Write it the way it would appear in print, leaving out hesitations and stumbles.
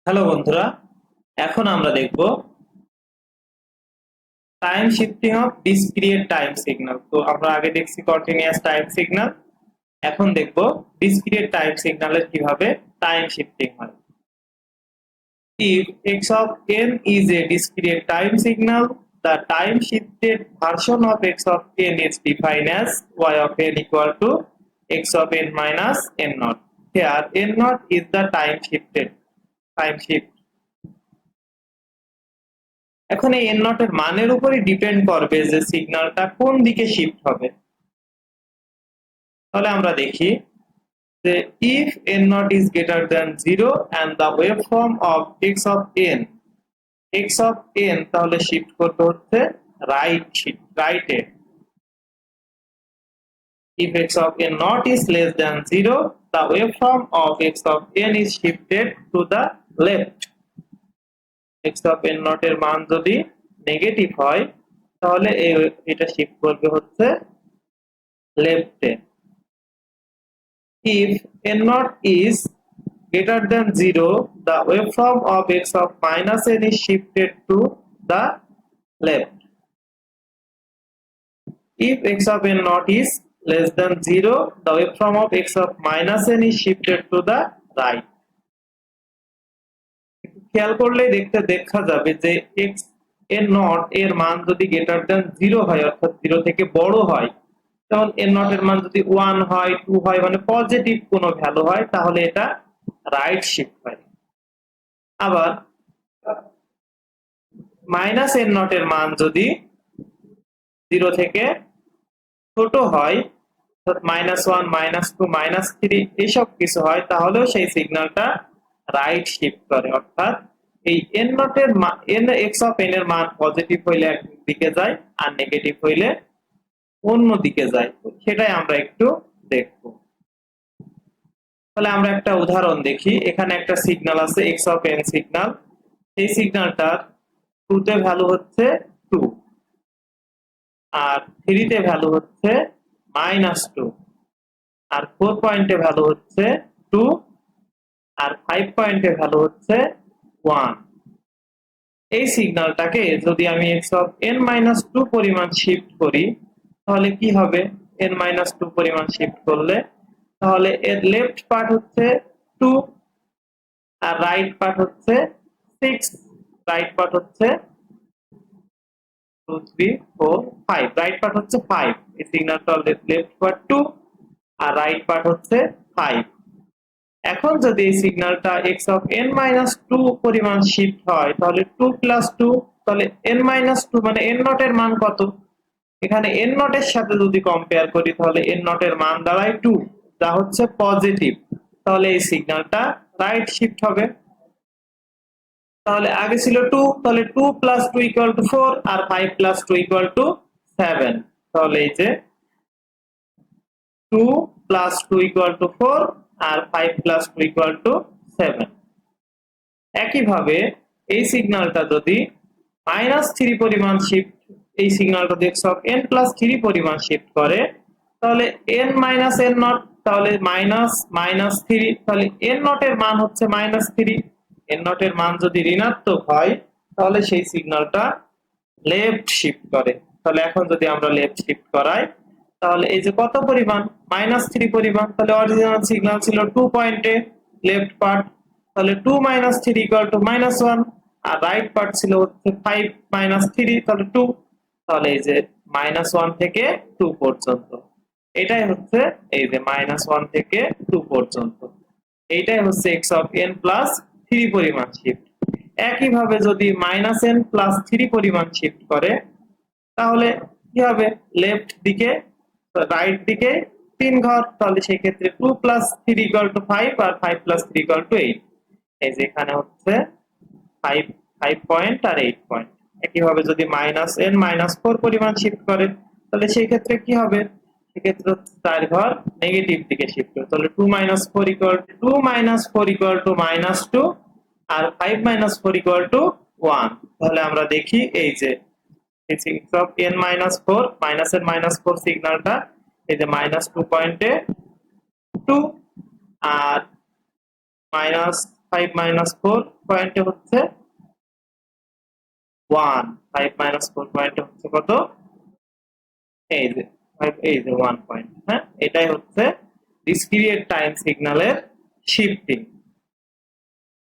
Hello বন্ধুরা, এখন আমরা দেখব time shifting of discrete time signal. তো আমরা আগে দেখছি কন্টিনিউয়াস টাইম সিগন্যাল, এখন দেখব ডিসক্রিট টাইম সিগন্যালের কিভাবে টাইম শিফটিং হয়। If x of n is a discrete time signal, the time shifted version of x of n is defined as y of n equal to x of n minus n naught. Here n naught is the time shift. এখন এই n naught এর মানের উপরই depend করবে যে সিগন্যালটা কোন দিকে shift হবে। তাহলে আমরা দেখি যে if n naught is greater than 0 and the waveform of x of n তাহলে শিফট করতে হচ্ছে রাইটে। if x of n naught is less than 0, the waveform of x of n is shifted to the left. x of n naught এর মান যদি negative হয় তাহলে এটা শিফট করবে হচ্ছে লেফটে। if n naught is greater than 0, the waveform of x of minus n is shifted to the left. if x of n naught is less than 0, the waveform of x of minus n is shifted to the right. খেয়াল করলেই দেখা যাবে যে x n naught এর মান যদি greater than 0 হয়, অর্থাৎ 0 থেকে বড় হয়, যেমন n naught এর মান যদি 1 হয়, 2 হয়, মানে পজিটিভ কোনো ভ্যালু হয়, তাহলে এটা রাইট শিফট হয়। আবার মাইনাস n naught এর মান যদি 0 থেকে ছোট হয়, অর্থাৎ -1, -2, -3 এইসব কিছু হয়, তাহলেও সেই সিগন্যালটা রাইট শিফট করে। অর্থাৎ এই n naught এর x of n এর মান পজিটিভ হইলে একদিকে যায় আর নেগেটিভ হইলে অন্য দিকে যায়। সেটাই আমরা একটু দেখব। তাহলে আমরা একটা উদাহরণ দেখি। এখানে একটা সিগন্যাল আছে x of n সিগন্যাল। এই সিগন্যালটার 2 তে ভ্যালু হচ্ছে 2 আর 3 তে ভ্যালু হচ্ছে -2 আর 4 পয়েন্টে ভ্যালু হচ্ছে 2 আর 5 পয়েন্টে ভ্যালু হচ্ছে 1। এই সিগন্যালটাকে যদি আমি x of n-2 পরিমাণ শিফট করি তাহলে কি হবে? n-2 পরিমাণ শিফট করলে তাহলে এর লেফট পার্ট হচ্ছে 2 আর রাইট পার্ট হচ্ছে 6। রাইট পার্ট হচ্ছে 2 3 4 5, রাইট পার্ট হচ্ছে 5। এই সিগন্যালটার লেফট পার্ট 2 আর রাইট পার্ট হচ্ছে 5। এখন যদি এই সিগন্যালটা x of n-2 পরিমাণ শিফট হয় তাহলে 2 + 2, তাহলে n-2 মানে n naught এর মান কত? এখানে n naught এর সাথে যদি কম্পেয়ার করি তাহলে n naught এর মান দাঁড়ায় 2, যা হচ্ছে পজিটিভ। তাহলে এই সিগন্যালটা রাইট শিফট হবে। তাহলে আগে ছিল 2, তাহলে 2 + 2 = 4 আর 5 + 2 = 7। তাহলে এই যে 2 + 2 = 4 আর 5 + 2 = 7। একইভাবে এই সিগন্যালটা যদি -3 পরিমাণ শিফট, এই সিগন্যালটা x of n+3 পরিমাণ শিফট করে তাহলে n-n0, তাহলে -3, তাহলে n naught এর মান হচ্ছে -3। n naught এর মান যদি ঋণাত্মক হয় তাহলে সেই সিগন্যালটা লেফট শিফট করে। তাহলে এখন যদি আমরা লেফট শিফট করাই তাহলে এই যে কত পরিমাণ? -3 পরিমাণ। তাহলে অরিজিনাল সিগন্যাল ছিল 2 পয়েন্টে লেফট পার্ট, তাহলে 2 - 3 = -1 আর রাইট পার্ট ছিল হচ্ছে 5 - 3, তাহলে 2। তাহলে এই যে -1 থেকে 2 পর্যন্ত, এটাই হচ্ছে এই যে -1 থেকে 2 পর্যন্ত, এইটাই হচ্ছে x of n+3 পরিমাণ শিফট। একইভাবে যদি -n+3 পরিমাণ শিফট করে তাহলে কি হবে? লেফট দিকে, রাইট দিকে 3 ঘর, তাহলে সেই ক্ষেত্রে 2 + 3 = 5 আর 5 + 3 = 8। এই যে এখানে হচ্ছে 5 পয়েন্ট আর 8 পয়েন্ট। একইভাবে যদি -n-4 পরিমাণ শিফট করে তাহলে সেই ক্ষেত্রে কি হবে? সেক্ষেত্রে 4 ঘর নেগেটিভ দিকে শিফট করে, তাহলে 2 - 4 = -2 আর 5 - 4 = 1। তাহলে আমরা দেখি এই যে x of n-4 -n-4 সিগন্যালটা এই যে -2 পয়েন্টে 2 আর 5 মাইনাস 4 পয়েন্টে হচ্ছে 1, 5 মাইনাস 4 পয়েন্টে হচ্ছে কত, এই যে 5, এই যে 1 পয়েন্ট। হ্যাঁ, এটাই হচ্ছে ডিসক্রিট টাইম সিগন্যালের শিফটিং।